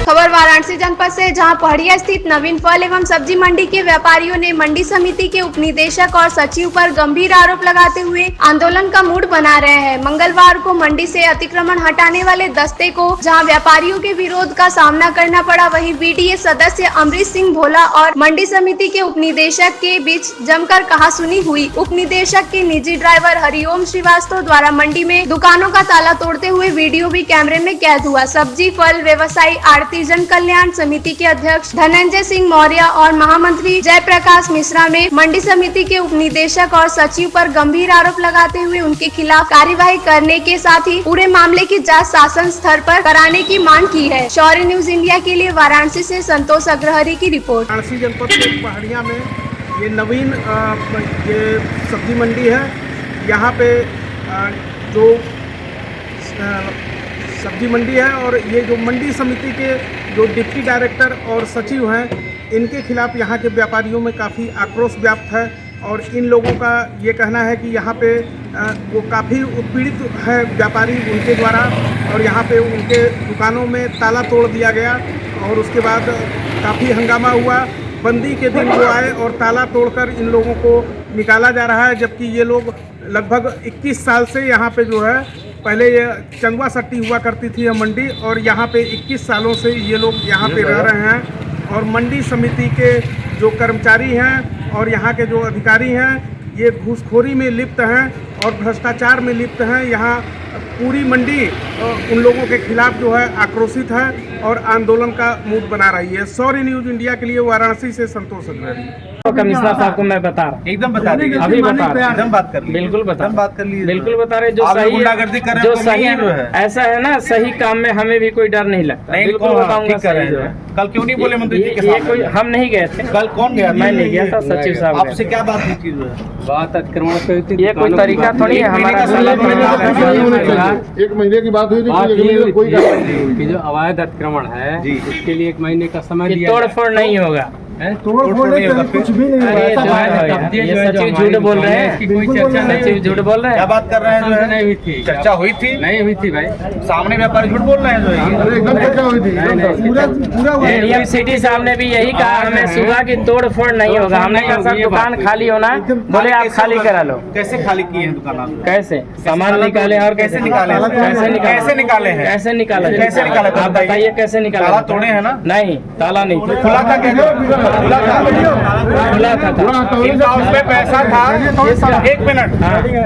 खबर वाराणसी जनपद से, जहां पहड़िया स्थित नवीन फल एवं सब्जी मंडी के व्यापारियों ने मंडी समिति के उपनिदेशक और सचिव पर गंभीर आरोप लगाते हुए आंदोलन का मूड बना रहे हैं। मंगलवार को मंडी से अतिक्रमण हटाने वाले दस्ते को जहां व्यापारियों के विरोध का सामना करना पड़ा, वहीं बीडीए सदस्य अमरीश सिंह भोला और मंडी समिति के उपनिदेशक के बीच जमकर कहासुनी हुई। उपनिदेशक के निजी ड्राइवर हरिओम श्रीवास्तव द्वारा मंडी में दुकानों का ताला तोड़ते हुए वीडियो भी कैमरे में कैद हुआ। सब्जी फल व्यवसायी आरती जन कल्याण समिति के अध्यक्ष धनंजय सिंह मौर्य और महामंत्री जयप्रकाश मिश्रा ने मंडी समिति के उपनिदेशक और सचिव पर गंभीर आरोप लगाते हुए उनके खिलाफ कार्यवाही करने के साथ ही पूरे मामले की जांच शासन स्तर पर कराने की मांग की है। शौर्य न्यूज इंडिया के लिए वाराणसी से संतोष अग्रहरी की रिपोर्ट। वाराणसी जनपद के पहाड़िया में ये नवीन ये सब्जी मंडी है। यहाँ पे जो सब्जी मंडी है और ये जो मंडी समिति के जो डिप्टी डायरेक्टर और सचिव हैं, इनके खिलाफ यहाँ के व्यापारियों में काफ़ी आक्रोश व्याप्त है। और इन लोगों का ये कहना है कि यहाँ पे वो काफ़ी उत्पीड़ित है व्यापारी उनके द्वारा, और यहाँ पे उनके दुकानों में ताला तोड़ दिया गया और उसके बाद काफ़ी हंगामा हुआ। बंदी के दिन वो आए और ताला तोड़कर इन लोगों को निकाला जा रहा है, जबकि ये लोग लगभग 21 साल से यहाँ पे जो है, पहले ये चंदवा सट्टी हुआ करती थी यह मंडी, और यहाँ पे 21 सालों से ये लोग यहाँ पे रह रहे हैं। और मंडी समिति के जो कर्मचारी हैं और यहाँ के जो अधिकारी हैं, ये घूसखोरी में लिप्त हैं और भ्रष्टाचार में लिप्त हैं। यहाँ पूरी मंडी उन लोगों के खिलाफ जो है आक्रोशित है और आंदोलन का मूड बना रही है। शौर्य न्यूज इंडिया के लिए वाराणसी से संतोष अग्रहरी। कमिश्नर साहब को मैं बता रहा हूँ, एकदम बता देंगे, अभी बता रहे, एकदम बात कर लीजिए, बिल्कुल बता, बात कर लीजिए, बिल्कुल बता रहे। जो सही है, जो सही है, ऐसा है ना, सही काम में हमें भी कोई डर नहीं लगता। बिल्कुल बताऊंगा सही जो है। कल क्यों नहीं बोले मंत्री जी के सामने? कोई हम नहीं गए थे। कल कौन गया? मैं नहीं गया था, सचिव साहब। आपसे क्या बात हुई थी? बात अतिक्रमण, ये कोई तरीका थोड़ी है हमारा। 1 महीने की बात हुई थी, कोई कि जो अवैध अतिक्रमण है उसके लिए 1 महीने का समय दिया। तोड़ फोड़ नहीं होगा, तोड़ कुछ भी नहीं हुआ। ये सचिव झूठ बोल रहे हैं, इसकी कोई चर्चा नहीं, सचिव झूठ बोल रहे हैं। क्या बात कर रहे हैं? नहीं हुई थी चर्चा हुई थी? नहीं हुई थी भाई, सामने व्यापारी झूठ बोल रहे हैं जो एकदम चर्चा हुई थी। एडीएम सिटी साहब ने भी यही कहा हमें सुबह की तोड़ फोड़ नहीं होगा। हमने कहा सर दुकान खाली होना है, बोले आप खाली करा लो। कैसे खाली किए हैं दुकान आप? कैसे सामान निकाले और कैसे निकाले, कैसे निकाले हैं? कैसे निकाला, कैसे निकाला? आप बताइए कैसे निकाला? ताला तोड़े हैं ना? नहीं, ताला नहीं खुला था, खुला था, खुला था। इनका उसमें पैसा था। 1 मिनट,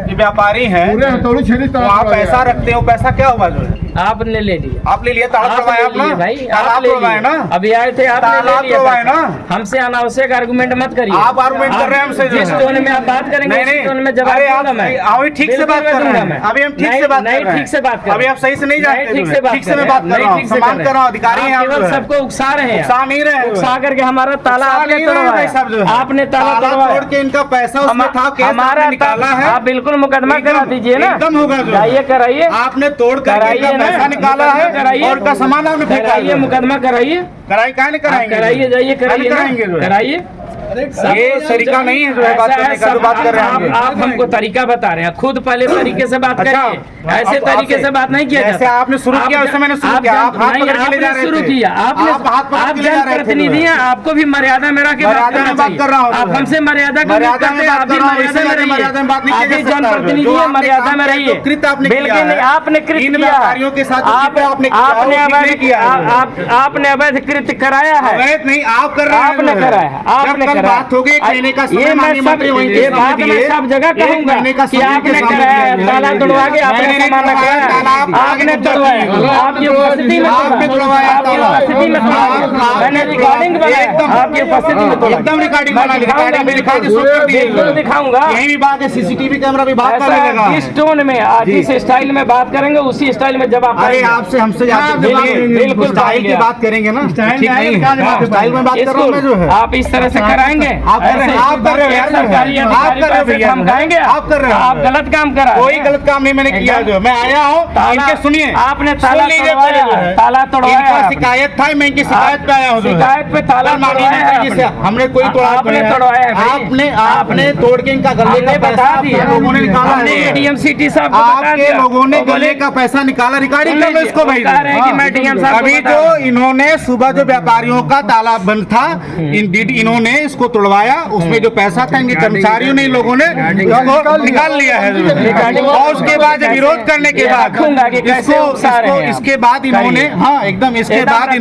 ये व्यापारी हैं, वहाँ पैसा रखते हो, पैसा क्या हुआ जो है? आपने ले लिया, आप ले लिया, ताला तोड़वाया आप ना भाई, आप तोड़वाए ना? अभी आए थे, आपने ले लिया ना? हमसे अनावश्यक आर्गुमेंट मत करिए। आप आर्गुमेंट कर रहे हैं हमसे, जिस टोन में आप बात करेंगे उस टोन में जवाब दूंगा मैं। अभी ठीक से बात कर रहे हैं, अभी हम ठीक से बात कर रहे हैं। ठीक से बात कर, अभी आप सही से नहीं जानते, ठीक से मैं बात कर रहा हूँ, सम्मान कर रहा हूँ, अधिकारी हैं, केवल सबको उकसा रहे हैं, उकसा नहीं रहे, उकसा करके हमारा ताला आपने तोड़वाया, आपने ताला तोड़ के इनका पैसा उसमें था, हमारा निकाला है। आप बिल्कुल मुकदमा करा दीजिए ना, एकदम होगा, जाइए कराइए। आपने तोड़ कर पैसा निकाला है और का सामान आपने कराइए, मुकदमा कराइए, काहे नहीं कराएंगे? कराइए, जाइए कराइए, कराइए। ये तरीका नहीं है जो है बात करने का, जो बात कर रहे हैं आप हमको तरीका बता रहे हैं, खुद पहले तरीके से बात करिए, ऐसे तरीके से बात नहीं किया जैसे आपने शुरू किया वैसे मैंने शुरू किया। आप हाथ पकड़ के ले जा रहे थे, शुरू किया आपने, आप जनप्रतिनिधि हैं, आपको भी मर्यादा में रह के बात कर रहा हूँ। आप हमसे मर्यादा की बात करते हैं, आप भी मर्यादा में रहिए, आप भी जनप्रतिनिधि हैं, मर्यादा में रहिए। बिल्कुल नहीं, आपने कृत्य किया, आपने अवैध कृत्य कराया है। अवैध नहीं, आप कर रहे हैं, आपने कराया, आपने बात हो गई। कहने का ये बात मैं सब जगह कहूंगा कि आपने कराया, ताला तोड़वा के आपने सामान रखाया, आपने तोड़वाया, आपकी उपस्थिति में, आपकी उपस्थिति में मैंने रिकॉर्डिंग बनाया, आपकी उपस्थिति में तोड़ा, एकदम रिकॉर्डिंग बना ली, रिकॉर्डिंग में लिखा बिल्कुल दिखाऊंगा। यही भी बात है, सीसीटीवी कैमरा भी बात करेगा। इस टोन में, जिस स्टाइल में बात करेंगे उसी स्टाइल में जवाब। अरे आपसे हमसे बिल्कुल स्टाइल की बात करेंगे ना, स्टाइल में बात कर रहा हूँ मैं जो है। आप इस तरह से कराएंगे, आप कर रहे हैं, आप कर रहे हैं, सरकारी अधिकारी हम कहेंगे आप कर रहे हैं, आप गलत काम करा। कोई गलत काम नहीं मैंने किया, जो मैं आया हूँ इनके सुनिए, आपने ताला तोड़वाया, ताला तोड़वाया इनका आपने। शिकायत था, मैं इनकी शिकायत पे आया हूँ। शिकायत पे ताला तोड़वाया है आपने। हमने कोई तोड़ा आपने तोड़वाया है भाई। आपने तोड़ के इनका गले का हमने पैसा बता दिया, लोगों ने निकाला हमने है। एडीएम सिटी साहब को बता आपके दिया। लोगों ने वो बोले गले का पैसा निकाला, रिकॉर्डिंग कर लो इसको भाई। कह रहे हैं कि मैं डीएम साहब को अभी बता जो रहा हूं। इन्होंने सुबह जो व्यापारियों का ताला बंद था, इन्होंने इसको तोड़वाया, उसमें जो पैसा था इनके कर्मचारियों ने, इन लोगों ने इसको निकाल लिया है। और उसके बाद विरोध करने के बाद रखूंगा कि कैसे उकसा रहे हैं आप। इसके बाद इन्होंने, हाँ एकदम, इसके एकदम बाद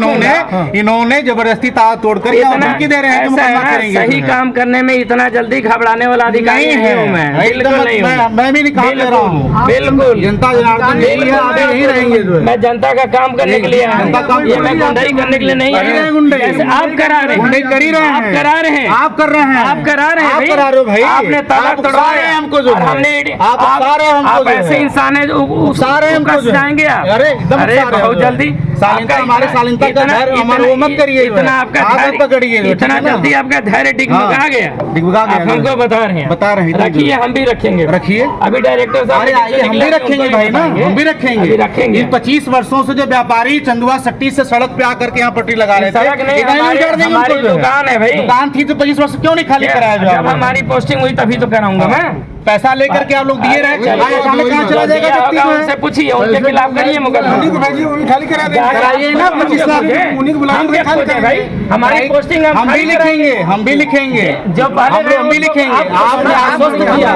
इन्होंने जबरदस्ती ताला तोड़कर यहाँ धमकी दे रहे हैं कि ऐसा है मुकदमा ना, करेंगे। सही काम करने में इतना जल्दी घबराने वाला अधिकारी नहीं हूँ मैं, बिल्कुल नहीं हूँ। मैं भी निकाल ले रहा हूँ। बिल्कुल जनता जनार्दन के लिए आगे यही रहेंगे जो है। मैं जनता का काम करने के लिए आया हूं। ये मैं गुंडाई करने के लिए नहीं आया हूं। जैसे आप करा रहे हैं, गुंडाई कर ही रहे हैं। आप करा रहे हैं, आप कर रहे हैं, आप करा रहे हैं, आप करा रहे हो भाई। आपने ताला आप तोड़वाया उकसा रहे हैं हमको जो है। हमने आप उकसा रहे हैं हमको आप जो है। ऐसे इंसान है जो उकसा रहे हैं हमको उकस जो है। जाएंगे आप। अरे एकदम अरे उकसा रहे हैं बहुत जो है। जल्दी शालीनता, हमारे शालीनता का धैर्य, हमारा वो मत करिए जो है। इतना आपका आदत धैर्य, पकड़िए जो है, इतना ठीक है ना? जल्दी आपका धैर्य डिगमगा गया, डिगमगा गया आप जो है। हमको बता रहे हैं, बता रहे हैं। रखिए, हम भी रखेंगे, रखिए। अभी डायरेक्टर साहब अरे आइए, हम भी रखेंगे भाई ना, हम भी रखेंगे। अभी रखेंगे। इन 25 वर्षों से जो व्यापारी चंदुआ सट्टी से सड़क पे आकर के यहाँ पट्टी लगा रहे थे, सड़क नहीं, इतना हमारी उजाड़ देंगे हमारी उनको जो है। दुकान है भाई। दुकान थी तो 25 वर्ष क्यों नहीं खाली कराया जो जब आपने? हमारी पोस्टिंग हुई तभी तो कराऊंगा मैं। पैसा लेकर के आप लोग दिए रहे, चलिए, आज अचानक कहाँ चला जाएगा व्यक्ति जो उनसे है? पूछिए, उनके खिलाफ करिए मुकदमा। भेजिए, वो भी खाली करा देंगे। कराइए ना 25 लाख, उन्हीं को बुला के हम क्या खाली खोजें करेंगे। भाई, हमारी पोस्टिंग हम भी खाली कराएंगे। लिखेंगे, हम भी लिखेंगे, जो पहले हम भी लिखेंगे। आपने आश्वस्त किया,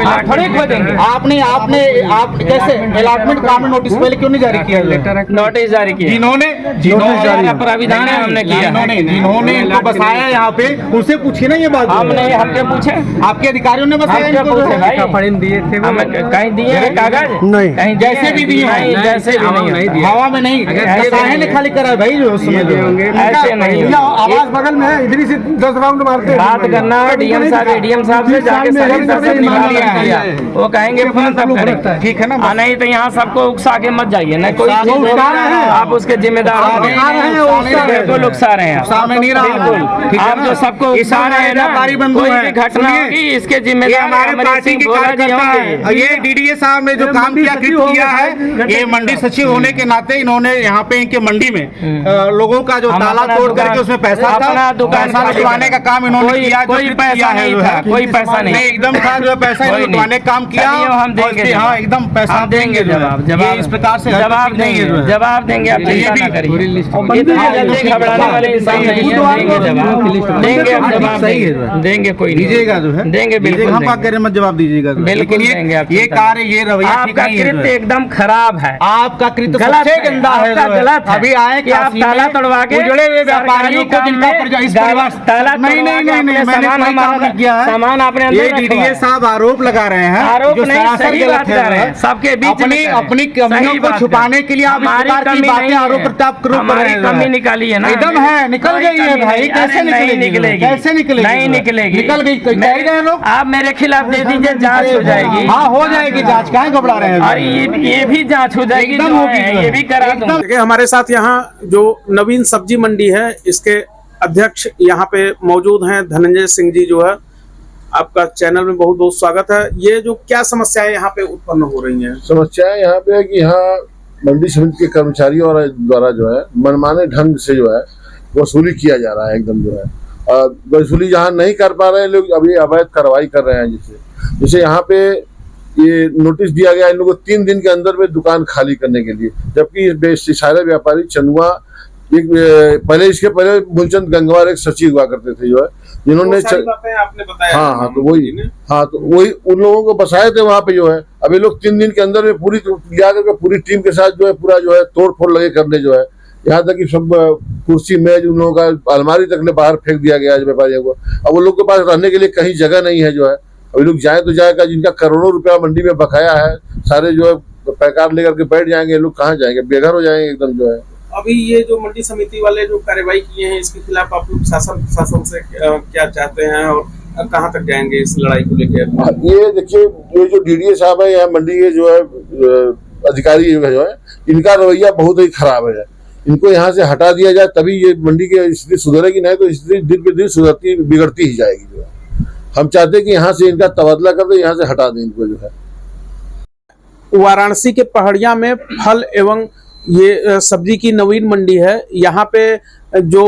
आप थोड़ी खोदेंगे। आप कैसे अलॉटमेंट काम में नोटिस पहले क्यों नहीं जारी किया? नोटिस जारी किया, जिन्होंने प्राविधान है हमने किया, जिन्होंने इनको बसाया यहाँ पे, उनसे पूछिए ना ये बात। हमने हमके पूछे, आपके अधिकारियों ने बसाया हमके इनको पूछे जो भाई, है। फाइन दिए थे वो। हमें कहीं दिए हैं कागज? नहीं। कहीं जैसे भी दिए नहीं, हैं। जैसे भी नहीं नहीं होता। दिए। हवा में नहीं, ऐसे काहे ने खाली करा है भाई जो उस समय जो होंगे। ऐसे नहीं होता। आवाज बगल में है, इधर से 10 राउंड मारते हैं। बात करना डीएम साहब, एडीएम साहब से जाके सभी से निकाल लिया, वो कहेंगे फोन तब करें, ठीक है ना? और नहीं तो यहाँ सबको उकसा के मत जाइए, न कोई उकसा चीज नहीं होगा, रहे हैं। आप उसके जिम्मेदार उकसा हो। नहीं रहे हैं, उकसा रहे हैं। बिल्कुल उकसा रहे हैं आप। सामने नहीं रहा बिल्कुल, ठीक है आप ना? जो सबको ये उकसा सब रहे हैं ना, व्यापारी बंधु कोई हैं। भी घटना सुनिए, होगी इसके ये जिम्मेदार हमारे अमरीक पार्टी सिंह के भोला जी कार्यकर्ता होंगे। है। ये डीडीए साहब ने जो काम किया किया है, ये मंडी सचिव होने के नाते इन्होंने यहाँ पे इनके मंडी में लोगों का जो हम ताला अपना तोड़ दुकान- करके उसमें पैसा अपना था, दुकान पैसा खाली लुटवाने का काम इन्होंने कोई- किया, जो कोई किया पैसा है नहीं जो था, है। कोई पैसा नहीं। एकदम था जो पैसा कोई लुटवाने नहीं। का काम किया। चलिए, हम देंगे और हाँ एकदम पैसा हम देंगे जो है। जवाब, ये इस प्रकार से हर जवाब किसी नहीं है जो देंगे, है। जवाब देंगे, आप चिंता ना करिए। पूरी लिस्ट इतना जल्दी घबराने वाले इंसान नहीं है, देंगे जवाब, देंगे हम जवाब, सही है। देंगे, कोई नहीं दीजिएगा जो है, देंगे, बिल्कुल हम देंगे। बात करें मत जवाब दीजिएगा। बिल्कुल लेकिन देंगे, आप ये चिंता कार्य, ये रवैया ठीक आपका नहीं है जो कृत्य है। एकदम खराब है, आपका कृत्य गलत सबसे है, गंदा है आपका जो है। गलत है। अभी आए कि आप काशी ताला में तोड़वा के उजड़े हुए व्यापारियों को जिनका इस परिवार ताला नहीं तोड़वा के नहीं नहीं अपने मैंने सामान कोई काम हमारा नहीं किया है। सामान आपने अंदर ये रखवा डीडीए है। साहब आरोप लगा रहे हैं, आरोप जो नहीं, सरासर सही गलत बात कर रहे हैं, सबके बीच में अपनी कर रहे हैं। अपनी सही कमियों को बात छुपाने के लिए आप इस हमारी प्रकार की कमी बातें नहीं है। आरोप प्रत्यारोप कर रहे हमारी हैं। कमी निकाली है ना, एकदम है, निकल कोई गई है कमी भाई, नहीं। कैसे अरे नहीं निकलेगी? कैसे निकलेगी? नहीं निकलेगी, निकल गई, कह रहे लोग। आप मेरे खिलाफ दे दीजिए, जांच हो जाएगी। हाँ हो जाएगी जांच, काहे घबरा रहे हैं? और ये भी जांच हो जाएगी, एकदम जो होगी है, जो है। ये भी करा दूंगा। देखिए, हमारे साथ यहाँ जो नवीन सब्जी मंडी है, इसके अध्यक्ष यहाँ पे मौजूद हैं, धनंजय सिंह जी जो है। आपका चैनल में बहुत बहुत स्वागत है। ये जो क्या समस्याएं यहाँ पे उत्पन्न हो रही हैं? समस्या यहाँ पे है कि यहाँ मंडी समिति के कर्मचारियों और द्वारा जो है मनमाने ढंग से जो है वसूली किया जा रहा है, एकदम जो है वसूली जहाँ नहीं कर पा रहे हैं लोग, अभी अवैध कार्रवाई कर रहे हैं। जैसे यहाँ पे ये नोटिस दिया गया इन लोगों को 3 दिन के अंदर में दुकान खाली करने के लिए, जबकि सारे व्यापारी चंदुआ पहले इसके पहले मूलचंद गंगवार एक सचिव हुआ करते थे जो है, जिन्होंने आपने बताया। हाँ तो वही उन लोगों को बसाए थे वहां पे जो है। अभी लोग 3 दिन के अंदर में पूरी लिया करके पूरी टीम के साथ जो है पूरा जो है तोड़ फोड़ लगे करने जो है, यहाँ तक कि सब कुर्सी मेज उन लोगों का अलमारी तक ने बाहर फेंक दिया गया है व्यापारियों को। अब वो लोग के पास रहने के लिए कहीं जगह नहीं है जो है। अभी लोग जाए तो जाएगा, जिनका करोड़ों रुपया मंडी में बकाया है, सारे जो है पैकार लेकर के बैठ जाएंगे, लोग कहाँ जाएंगे, बेघर हो जाएंगे एकदम जो है। अभी ये जो मंडी समिति वाले जो कार्रवाई किए हैं, इसके खिलाफ आप लोग शासन से क्या चाहते हैं और कहाँ तक जाएंगे इस लड़ाई को लेकर? ये देखिए, ये जो डीडीए साहब है यहाँ मंडी के जो है अधिकारी जो है, इनका रवैया बहुत ही खराब है। इनको यहाँ से हटा दिया जाए तभी ये मंडी की स्थिति सुधरेगी, नहीं तो स्थिति दिन पे दिन सुधरती बिगड़ती ही जाएगी जो है। हम चाहते हैं कि यहाँ से इनका तबादला कर दे, यहाँ से हटा दें इनको जो है। वाराणसी के पहाड़िया में फल एवं ये सब्जी की नवीन मंडी है। यहाँ पे जो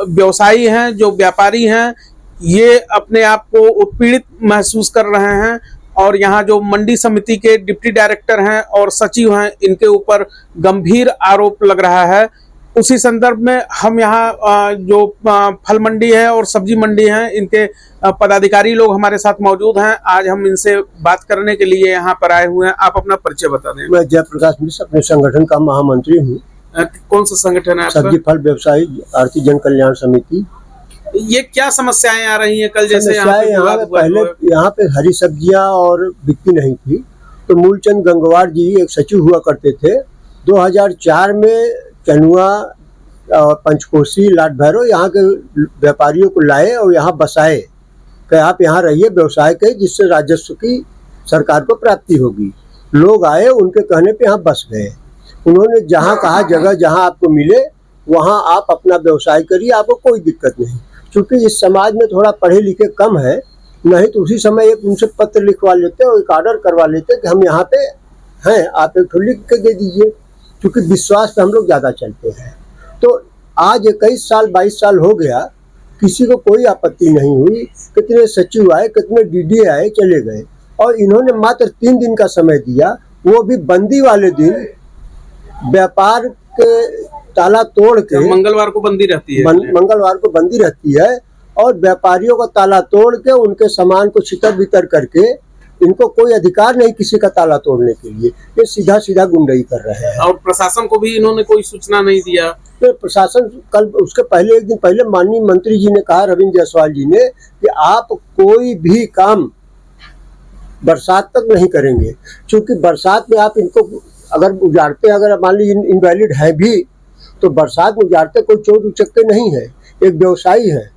व्यवसायी हैं, जो व्यापारी हैं, ये अपने आप को उत्पीड़ित महसूस कर रहे हैं और यहाँ जो मंडी समिति के डिप्टी डायरेक्टर हैं और सचिव हैं, इनके ऊपर गंभीर आरोप लग रहा है। उसी संदर्भ में हम यहाँ जो फल मंडी है और सब्जी मंडी है, इनके पदाधिकारी लोग हमारे साथ मौजूद हैं। आज हम इनसे बात करने के लिए यहाँ पर आए हुए हैं। आप अपना परिचय बता दें। मैं जयप्रकाश मिश्र अपने संगठन का महामंत्री हूँ। कौन सा संगठन है आपका? सब्जी फल व्यवसायी आरती जन कल्याण समिति। ये क्या समस्याएं आ रही हैं? कल जैसे यहाँ पे पहले यहाँ पे हरी सब्जियां और बिकती नहीं थी, तो मूलचंद गंगवार जी एक सचिव हुआ करते थे। 2004 में चनुआ और पंचकोशी लाट भैरव यहाँ के व्यापारियों को लाए और यहाँ बसाए कि आप यहाँ रहिए व्यवसाय के, जिससे राजस्व की सरकार को प्राप्ति होगी। लोग आए, उनके कहने पे यहाँ बस गए। उन्होंने जहाँ कहा जगह जहाँ आपको मिले वहाँ आप अपना व्यवसाय करिए, आपको कोई दिक्कत नहीं। क्योंकि इस समाज में थोड़ा पढ़े लिखे कम है, नहीं तो उसी समय एक उनसे पत्र लिखवा लेते और एक ऑर्डर करवा लेते कि हम यहाँ पे हैं, आप एक लिख के दे दीजिए। क्योंकि विश्वास पे हम लोग ज़्यादा चलते हैं। तो आज 21 साल 22 साल हो गया, किसी को कोई आपत्ति नहीं हुई। कितने सचिव आए, कितने डीडी आए, चले गए। और इन्होंने मात्र 3 दिन का समय दिया, वो भी बंदी वाले दिन। व्यापार के ताला तोड़ के, मंगलवार को बंदी रहती है, मंगलवार को बंदी रहती है, और व्यापारियों का ताला तोड़ के उनके सामान को छितर बितर करके, इनको कोई अधिकार नहीं किसी का ताला तोड़ने के लिए। ये सीधा सीधा गुंडाई कर रहे हैं। और प्रशासन को भी इन्होंने कोई सूचना नहीं दिया। तो प्रशासन कल, उसके पहले एक दिन पहले माननीय मंत्री जी ने कहा, रविंद्र जायसवाल जी ने, कि आप कोई भी काम बरसात तक नहीं करेंगे। क्योंकि बरसात में आप इनको अगर उजाड़ते, अगर मान लीजिए इनवैलिड है भी, तो बरसात में उजाड़ते कोई चोर उचक्के नहीं है, एक व्यवसायी है।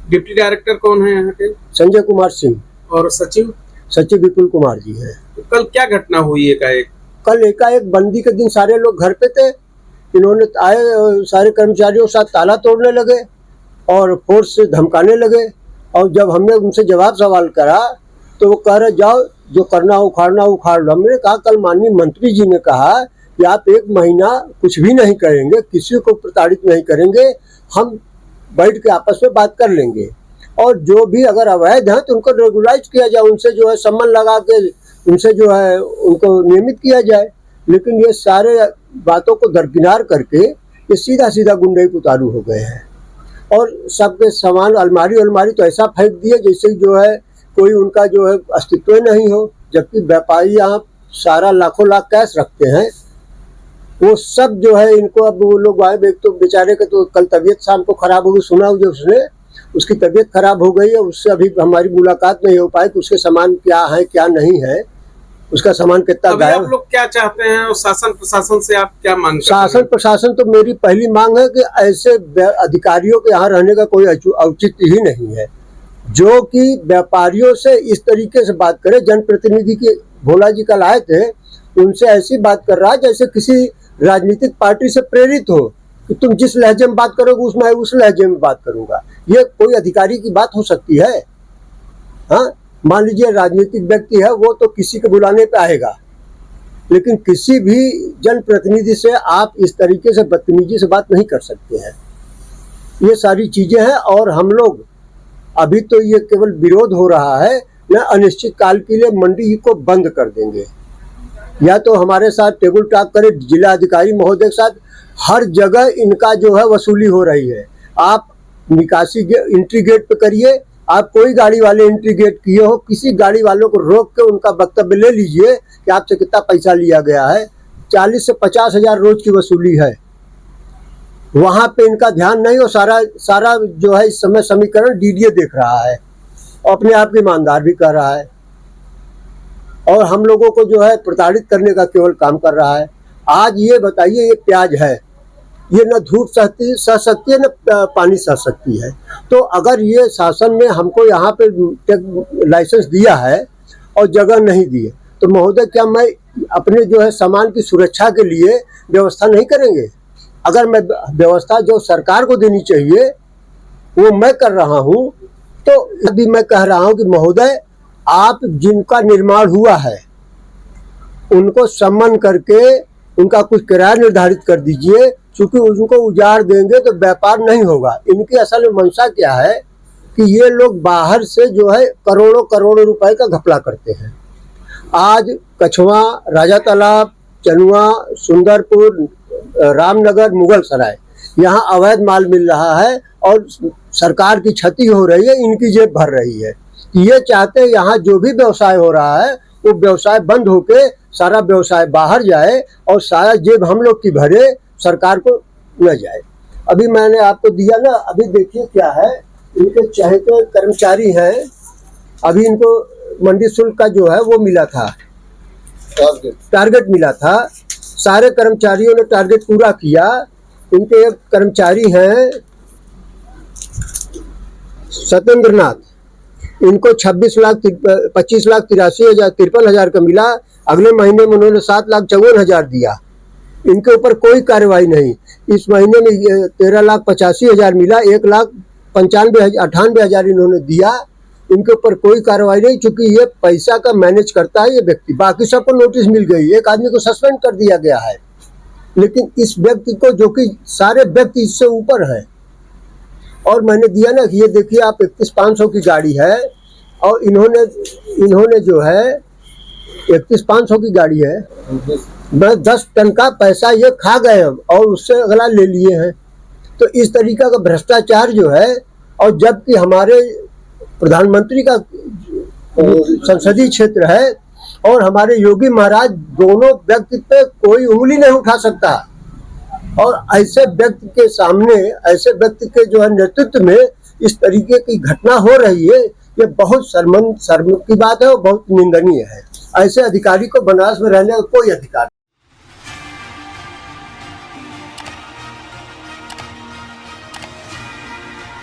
डिप्टी डायरेक्टर कौन है यहाँ के? संजय कुमार सिंह। और सचिव? सचिव विपुल कुमार जी है। तो कल क्या घटना हुई एकाएक? कल एकाएक बंदी के दिन सारे लोग घर पे थे, इन्होंने आए, सारे कर्मचारियों के साथ ताला तोड़ने लगे और फोर्स से धमकाने लगे। और जब हमने उनसे जवाब सवाल करा तो वो कह रहे, जाओ जो करना उखाड़ना उखाड़ लो। हमने कहा, कल माननीय मंत्री जी ने कहा कि आप 1 महीना कुछ भी नहीं करेंगे, किसी को प्रताड़ित नहीं करेंगे, हम बैठ के आपस में बात कर लेंगे, और जो भी अगर अवैध हैं तो उनको रेगुलाइज किया जाए, उनसे जो है सम्मन लगा के उनसे जो है उनको नियमित किया जाए। लेकिन ये सारे बातों को दरकिनार करके ये सीधा सीधा गुंडे उतारू हो गए हैं। और सबके सामान अलमारी तो ऐसा फेंक दिए जैसे जो है कोई उनका जो है अस्तित्व नहीं हो। जबकि व्यापारी यहाँ सारा लाखों लाख कैश रखते हैं, वो सब जो है इनको, अब वो लोग आए, एक तो बेचारे के तो कल तबीयत शाम को खराब हो गई, सुना जो उसने, उसकी तबीयत खराब हो गई है। उससे अभी हमारी मुलाकात नहीं हो पाई कि उसके सामान क्या है क्या नहीं है, उसका सामान कितना गायब। आप लोग क्या चाहते हैं और शासन प्रशासन से आप क्या मांग? शासन प्रशासन तो मेरी पहली मांग है कि ऐसे अधिकारियों के यहाँ रहने का कोई औचित्य ही नहीं है, जो कि व्यापारियों से इस तरीके से बात करे। जनप्रतिनिधि के भोला जी कल आए थे, उनसे ऐसी बात कर रहा है जैसे किसी राजनीतिक पार्टी से प्रेरित हो कि तुम जिस लहजे में बात करोगे उसमें उस लहजे में बात करूंगा। ये कोई अधिकारी की बात हो सकती है? हाँ, मान लीजिए राजनीतिक व्यक्ति है, वो तो किसी के बुलाने पे आएगा, लेकिन किसी भी जनप्रतिनिधि से आप इस तरीके से बदतमीजी से बात नहीं कर सकते हैं। ये सारी चीजें हैं। और हम लोग अभी तो ये केवल विरोध हो रहा है, न अनिश्चित काल के लिए मंडी को बंद कर देंगे। या तो हमारे साथ टेबल टॉक करे जिला अधिकारी महोदय के साथ। हर जगह इनका जो है वसूली हो रही है। आप निकासी एंट्री गेट पे करिए, आप कोई गाड़ी वाले एंट्री गेट किए हो, किसी गाड़ी वालों को रोक के उनका वक्तव्य ले लीजिए कि आपसे कितना पैसा लिया गया है। 40 से 50 हजार रोज की वसूली है। वहाँ पे इनका ध्यान नहीं, और सारा जो है इस समय समीकरण डीडीए देख रहा है और अपने आप की ईमानदार भी कर रहा है, और हम लोगों को जो है प्रताड़ित करने का केवल काम कर रहा है। आज ये बताइए, ये प्याज है, ये न धूप सह सकती है न पानी सह सकती है। तो अगर ये शासन ने हमको यहाँ पे लाइसेंस दिया है और जगह नहीं दी है, तो महोदय क्या मैं अपने जो है सामान की सुरक्षा के लिए व्यवस्था नहीं करेंगे? अगर मैं व्यवस्था जो सरकार को देनी चाहिए वो मैं कर रहा हूँ, तो अभी मैं कह रहा हूँ कि महोदय, आप जिनका निर्माण हुआ है उनको सम्मान करके उनका कुछ किराया निर्धारित कर दीजिए, क्योंकि उनको उजाड़ देंगे तो व्यापार नहीं होगा। इनकी असल में मंशा क्या है कि ये लोग बाहर से जो है करोड़ों करोड़ों रुपए का घपला करते हैं। आज कछवा, राजा तालाब, चनुआ, सुंदरपुर, रामनगर, मुगल सराय, यहाँ अवैध माल मिल रहा है और सरकार की क्षति हो रही है, इनकी जेब भर रही है। ये चाहते हैं यहाँ जो भी व्यवसाय हो रहा है वो व्यवसाय बंद होके सारा व्यवसाय बाहर जाए और सारा जेब हम लोग की भरे, सरकार को न जाए। अभी मैंने आपको दिया ना, अभी देखिए क्या है, इनके चहेते कर्मचारी हैं, अभी इनको मंडी शुल्क का जो है वो मिला था, टारगेट मिला था। सारे कर्मचारियों ने टारगेट पूरा किया। इनके कर्मचारी हैं सत्येंद्र नाथ, इनको 25,83,53,000 का मिला। अगले महीने में उन्होंने 7,54,000 दिया, इनके ऊपर कोई कार्रवाई नहीं। इस महीने में 13,85,000 मिला, 1,98,000 इन्होंने दिया, इनके ऊपर कोई कार्रवाई नहीं, क्योंकि ये पैसा का मैनेज करता है ये व्यक्ति। बाकी सबको नोटिस मिल गई, एक आदमी को सस्पेंड कर दिया गया है, लेकिन इस व्यक्ति को, जो कि सारे व्यक्ति इससे ऊपर है। और मैंने दिया ना कि ये देखिए आप 31,500 की गाड़ी है और इन्होंने जो है 31,500 की गाड़ी है, बस 10 टन का पैसा ये खा गए और उससे अगला ले लिए हैं। तो इस तरीका का भ्रष्टाचार जो है, और जबकि हमारे प्रधानमंत्री का संसदीय क्षेत्र है और हमारे योगी महाराज दोनों व्यक्ति पे कोई उंगली नहीं उठा सकता, और ऐसे व्यक्ति के सामने, ऐसे व्यक्ति के जो है नेतृत्व में इस तरीके की घटना हो रही है, ये बहुत शर्म की बात है और बहुत निंदनीय है। ऐसे अधिकारी को बनारस में रहने का कोई अधिकार